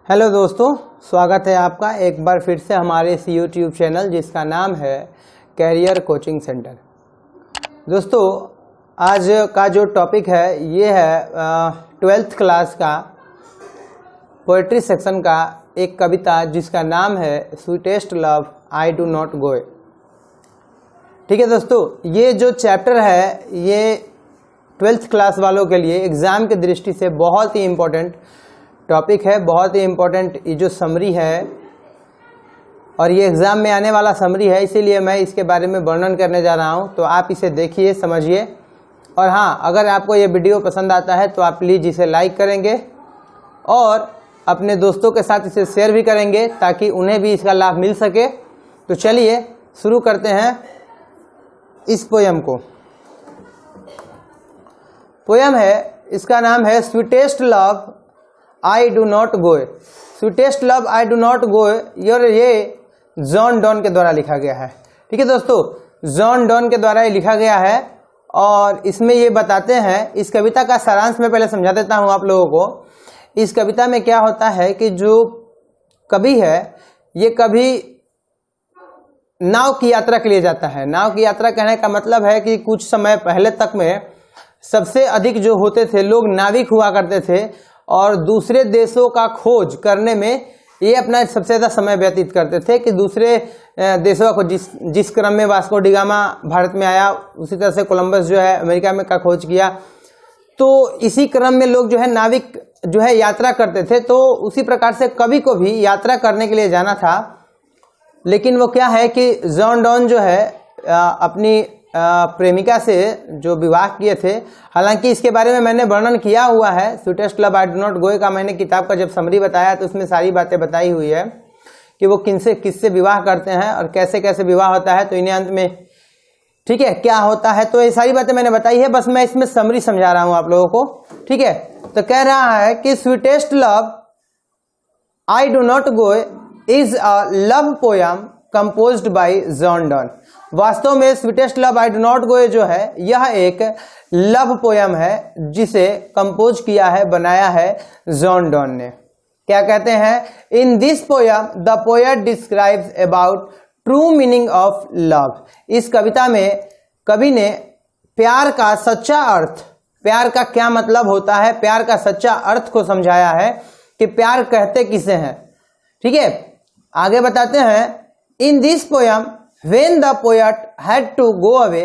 Hello दोस्तों, स्वागत है आपका एक बार फिर से हमारे इस यूट्यूब चैनल जिसका नाम है कैरियर कोचिंग सेंटर। दोस्तों, आज का जो टॉपिक है ये है 12th क्लास का पोएट्री सेक्शन का एक कविता जिसका नाम है sweetest love I do not go. ठीक है दोस्तों, ये जो चैप्टर है ये 12th क्लास वालों के लिए एग्ज़ाम की दृष्टि से बहुत ही इम्पोर्टेंट टॉपिक है, बहुत ही इम्पोर्टेंट ये जो समरी है और ये एग्ज़ाम में आने वाला समरी है, इसीलिए मैं इसके बारे में वर्णन करने जा रहा हूँ। तो आप इसे देखिए, समझिए और हाँ, अगर आपको ये वीडियो पसंद आता है तो आप प्लीज़ इसे लाइक करेंगे और अपने दोस्तों के साथ इसे शेयर भी करेंगे ताकि उन्हें भी इसका लाभ मिल सके। तो चलिए शुरू करते हैं इस पोयम को। पोयम है, इसका नाम है sweetest love I do not go. Sweetest love I do not go ये जॉन डॉन के द्वारा लिखा गया है। ठीक है दोस्तों, जॉन डॉन के द्वारा ये लिखा गया है और इसमें ये बताते हैं, इस कविता का सारांश में पहले समझा देता हूँ आप लोगों को। इस कविता में क्या होता है कि जो कवि है ये कभी नाव की यात्रा के लिए जाता है। नाव की यात्रा कहने का मतलब है कि कुछ समय पहले तक में सबसे अधिक जो होते थे लोग नाविक हुआ करते थे और दूसरे देशों का खोज करने में ये अपना सबसे ज़्यादा समय व्यतीत करते थे कि दूसरे देशों को जिस क्रम में वास्को डी गामा भारत में आया, उसी तरह से कोलंबस जो है अमेरिका में का खोज किया। तो इसी क्रम में लोग जो है नाविक जो है यात्रा करते थे। तो उसी प्रकार से कवि को भी यात्रा करने के लिए जाना था, लेकिन वो क्या है कि जॉन डॉन जो है अपनी प्रेमिका से जो विवाह किए थे, हालांकि इसके बारे में मैंने वर्णन किया हुआ है sweetest love I do not go का। मैंने किताब का जब समरी बताया तो उसमें सारी बातें बताई हुई है कि वो किससे विवाह करते हैं और कैसे कैसे विवाह होता है। तो इन्हें अंत में ठीक है क्या होता है, तो ये सारी बातें मैंने बताई है, बस मैं इसमें समरी समझा रहा हूँ आप लोगों को। ठीक है, तो कह रहा है कि sweetest love I do not go is a love poem composed bye John Donne. वास्तव में sweetest love I do not go जो है यह एक लव पोयम है जिसे कंपोज किया है, बनाया है जॉन डॉन ने। क्या कहते हैं, in this poem the poet describes about true meaning of love. इस कविता में कवि ने प्यार का सच्चा अर्थ, प्यार का क्या मतलब होता है, प्यार का सच्चा अर्थ को समझाया है कि प्यार कहते किसे हैं। ठीक है, आगे बताते हैं, in this poem when the poet had to go away,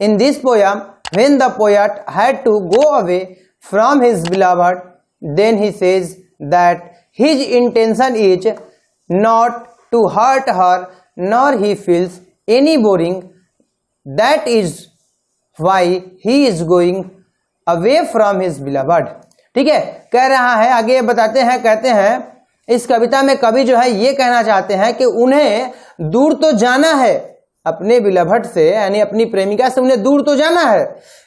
in this poem when the poet had to go away from his beloved, then he says that his intention is not to hurt her nor he feels any boring, that is why he is going away from his beloved। ठीक है, कह रहा है, आगे बताते हैं, कहते हैं इस कविता में कवि जो है ये कहना चाहते हैं कि उन्हें दूर तो जाना है अपने बिलभट से, यानी अपनी प्रेमिका से उन्हें दूर तो जाना है,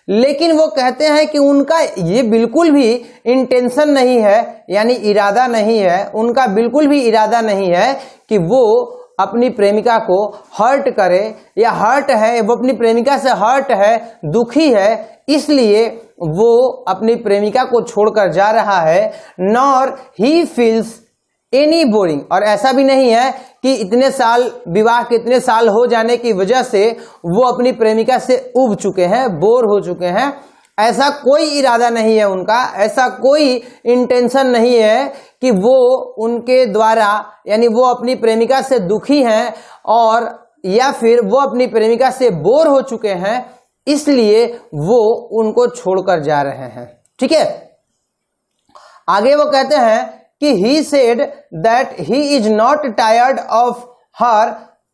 लेकिन वो कहते हैं कि उनका ये बिल्कुल भी इंटेंशन नहीं है, यानी इरादा नहीं है, उनका बिल्कुल भी इरादा नहीं है कि वो अपनी प्रेमिका को हर्ट करे या हर्ट है, वो अपनी प्रेमिका से हर्ट है, दुखी है, इसलिए वो अपनी प्रेमिका को छोड़कर जा रहा है। Nor he feels any boring, और ऐसा भी नहीं है कि इतने साल विवाह के इतने साल हो जाने की वजह से वो अपनी प्रेमिका से उब चुके हैं, बोर हो चुके हैं। ऐसा कोई इरादा नहीं है उनका, ऐसा कोई इंटेंशन नहीं है कि वो उनके द्वारा, यानी वो अपनी प्रेमिका से दुखी हैं और या फिर वो अपनी प्रेमिका से बोर हो चुके हैं, इसलिए वो उनको छोड़कर जा रहे हैं। ठीक है, आगे वो कहते हैं कि he said that he is not tired of her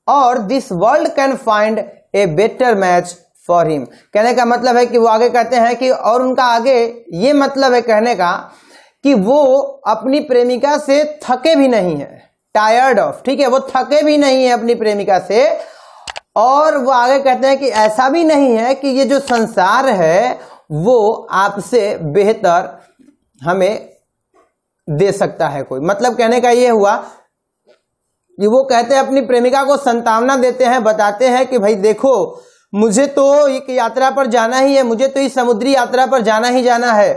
or this world can find a better match for him। कहने का मतलब है कि वो आगे कहते हैं कि, और उनका आगे ये मतलब है कहने का कि वो अपनी प्रेमिका से थके भी नहीं है, टायर्ड ऑफ, ठीक है, वो थके भी नहीं है अपनी प्रेमिका से। और वो आगे कहते हैं कि ऐसा भी नहीं है कि ये जो संसार है वो आपसे बेहतर हमें दे सकता है कोई। मतलब कहने का ये हुआ कि वो कहते हैं अपनी प्रेमिका को सांत्वना देते हैं, बताते हैं कि भाई देखो, मुझे तो एक यात्रा पर जाना ही है, मुझे तो इस समुद्री यात्रा पर जाना ही जाना है,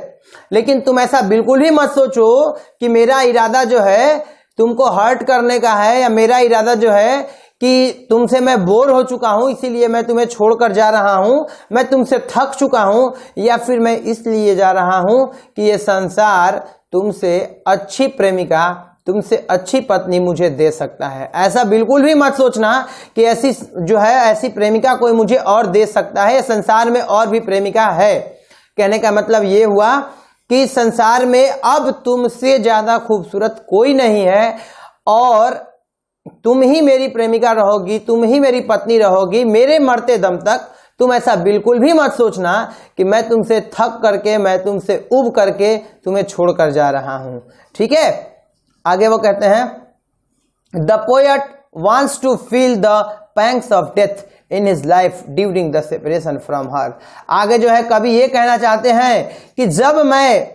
लेकिन तुम ऐसा बिल्कुल भी मत सोचो कि मेरा इरादा जो है तुमको हर्ट करने का है, या मेरा इरादा जो है कि तुमसे मैं बोर हो चुका हूं इसीलिए मैं तुम्हें छोड़कर जा रहा हूं, मैं तुमसे थक चुका हूं, या फिर मैं इसलिए जा रहा हूं कि ये संसार तुमसे अच्छी प्रेमिका, तुमसे अच्छी पत्नी मुझे दे सकता है। ऐसा बिल्कुल भी मत सोचना कि ऐसी जो है ऐसी प्रेमिका कोई मुझे और दे सकता है, संसार में और भी प्रेमिका है। कहने का मतलब ये हुआ कि संसार में अब तुमसे ज्यादा खूबसूरत कोई नहीं है, और तुम ही मेरी प्रेमिका रहोगी, तुम ही मेरी पत्नी रहोगी मेरे मरते दम तक। तुम ऐसा बिल्कुल भी मत सोचना कि मैं तुमसे थक करके, मैं तुमसे उब करके तुम्हें छोड़कर जा रहा हूं। ठीक है, आगे वो कहते हैं the poet wants to feel the pangs of death in his life during the separation from her. आगे जो है कवि ये कहना चाहते हैं कि जब मैं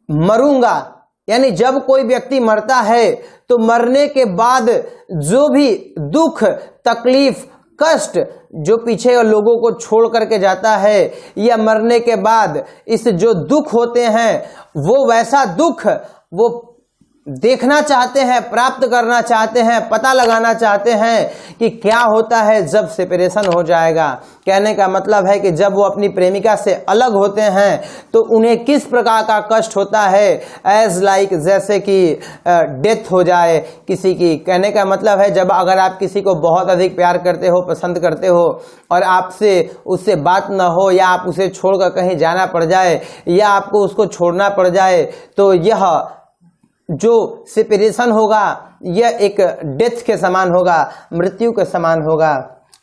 मरूंगा, यानी जब कोई व्यक्ति मरता है तो मरने के बाद जो भी दुख, तकलीफ, कष्ट जो पीछे लोगों को छोड़ करके जाता है, या मरने के बाद इस जो दुख होते हैं वो वैसा दुख वो देखना चाहते हैं, प्राप्त करना चाहते हैं, पता लगाना चाहते हैं कि क्या होता है जब सेपरेशन हो जाएगा। कहने का मतलब है कि जब वो अपनी प्रेमिका से अलग होते हैं तो उन्हें किस प्रकार का कष्ट होता है, एज लाइक जैसे कि डेथ हो जाए किसी की। कहने का मतलब है जब अगर आप किसी को बहुत अधिक प्यार करते हो, पसंद करते हो, और आपसे उससे बात न हो, या आप उसे छोड़कर कहीं जाना पड़ जाए, या आपको उसको छोड़ना पड़ जाए, तो यह जो सेपरेशन होगा यह एक डेथ के समान होगा, मृत्यु के समान होगा।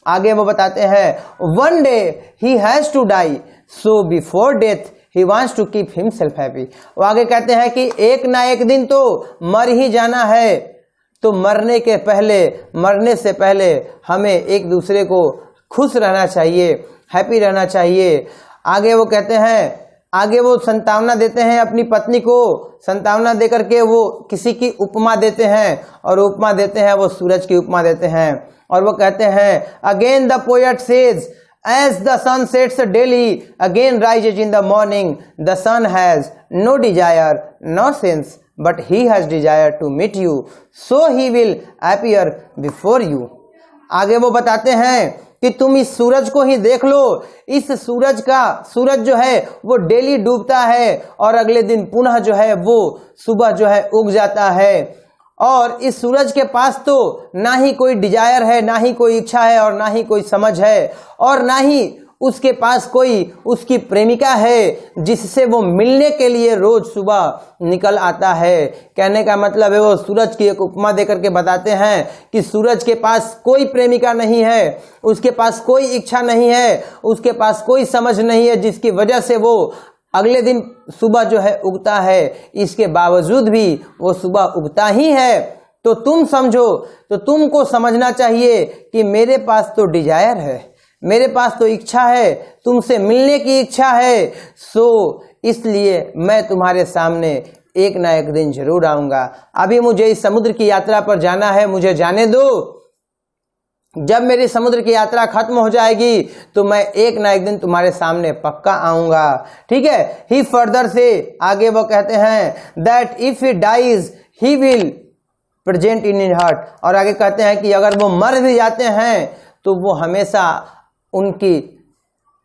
आगे वो बताते हैं one day he has to die, so before death he wants to keep himself happy. वो आगे कहते हैं कि एक ना एक दिन तो मर ही जाना है, तो मरने के पहले, मरने से पहले हमें एक दूसरे को खुश रहना चाहिए, हैप्पी रहना चाहिए। आगे वो कहते हैं, आगे वो संतावना देते हैं अपनी पत्नी को, संतावना देकर के वो किसी की उपमा देते हैं, और उपमा देते हैं वो सूरज की उपमा देते हैं। और वो कहते हैं again the poet says as the sun sets daily again rises in the morning, the sun has no desire no sense but he has desire to meet you, so he will appear before you. आगे वो बताते हैं कि तुम इस सूरज को ही देख लो, इस सूरज जो है वो डेली डूबता है और अगले दिन पुनः जो है वो सुबह जो है उग जाता है। और इस सूरज के पास तो ना ही कोई डिजायर है, ना ही कोई इच्छा है, और ना ही कोई समझ है, और ना ही उसके पास कोई उसकी प्रेमिका है जिससे वो मिलने के लिए रोज सुबह निकल आता है। कहने का मतलब है वो सूरज की एक उपमा देकर के बताते हैं कि सूरज के पास कोई प्रेमिका नहीं है, उसके पास कोई इच्छा नहीं है, उसके पास कोई समझ नहीं है, जिसकी वजह से वो अगले दिन सुबह जो है उगता है। इसके बावजूद भी वो सुबह उगता ही है। तो तुम समझो, तो तुमको समझना चाहिए कि मेरे पास तो डिजायर है, मेरे पास तो इच्छा है, तुमसे मिलने की इच्छा है, सो इसलिए मैं तुम्हारे सामने एक ना एक दिन जरूर आऊंगा। अभी मुझे इस समुद्र की यात्रा पर जाना है, मुझे जाने दो। जब मेरी समुद्र की यात्रा खत्म हो जाएगी तो मैं एक ना एक दिन तुम्हारे सामने पक्का आऊंगा। ठीक है। ही फर्दर से आगे वो कहते हैं that if he dies he will present in his heart. और आगे कहते हैं कि अगर वो मर भी जाते हैं तो वो हमेशा उनकी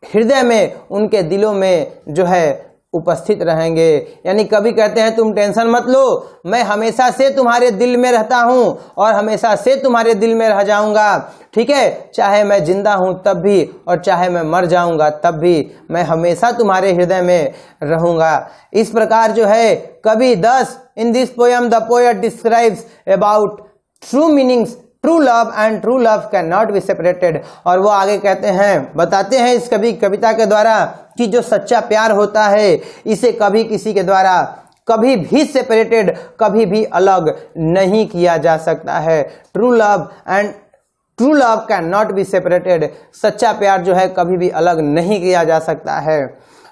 हृदय में, उनके दिलों में जो है उपस्थित रहेंगे। यानी कभी कहते हैं तुम टेंशन मत लो, मैं हमेशा से तुम्हारे दिल में रहता हूं और हमेशा से तुम्हारे दिल में रह जाऊंगा। ठीक है, चाहे मैं जिंदा हूं तब भी और चाहे मैं मर जाऊंगा तब भी मैं हमेशा तुम्हारे हृदय में रहूंगा। इस प्रकार जो है कवि 10 in this poem the poet describes about true meanings true love and true love can not be separated. और वो आगे कहते हैं, बताते हैं इस कविता के द्वारा कि जो सच्चा प्यार होता है इसे कभी किसी के द्वारा कभी भी सेपरेटेड, कभी भी अलग नहीं किया जा सकता है। True love and true love can not be separated. सच्चा प्यार जो है कभी भी अलग नहीं किया जा सकता है।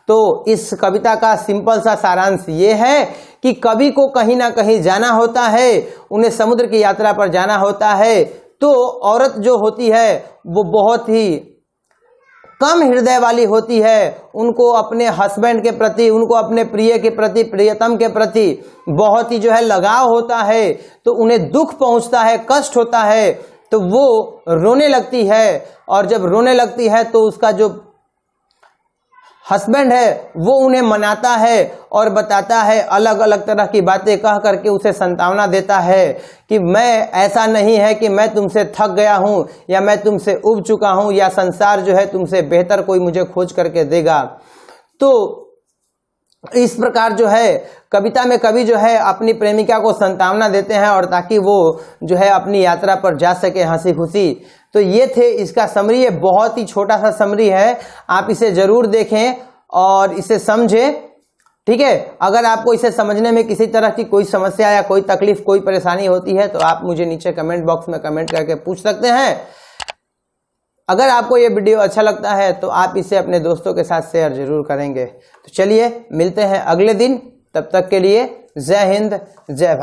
तो इस कविता का सिंपल सा सारांश ये है कि कवि को कहीं ना कहीं जाना होता है, उन्हें समुद्र की यात्रा पर जाना होता है, तो औरत जो होती है वो बहुत ही कम हृदय वाली होती है, उनको अपने हस्बैंड के प्रति, उनको अपने प्रिय के प्रति, प्रियतम के प्रति बहुत ही जो है लगाव होता है, तो उन्हें दुख पहुंचता है, कष्ट होता है, तो वो रोने लगती है। और जब रोने लगती है तो उसका जो हस्बैंड है वो उन्हें मनाता है और बताता है, अलग अलग तरह की बातें कह करके उसे सांत्वना देता है कि मैं, ऐसा नहीं है कि मैं तुमसे थक गया हूं या मैं तुमसे उब चुका हूं या संसार जो है तुमसे बेहतर कोई मुझे खोज करके देगा। तो इस प्रकार जो है कविता में कवि जो है अपनी प्रेमिका को सांत्वना देते हैं और ताकि वो जो है अपनी यात्रा पर जा सके हंसी खुशी। तो ये थे इसका समरी, ये बहुत ही छोटा सा समरी है, आप इसे जरूर देखें और इसे समझें, ठीक है। अगर आपको इसे समझने में किसी तरह की कोई समस्या या कोई तकलीफ, कोई परेशानी होती है तो आप मुझे नीचे कमेंट बॉक्स में कमेंट करके पूछ सकते हैं। अगर आपको ये वीडियो अच्छा लगता है तो आप इसे अपने दोस्तों के साथ शेयर जरूर करेंगे। तो चलिए मिलते हैं अगले दिन, तब तक के लिए जय हिंद, जय भारत।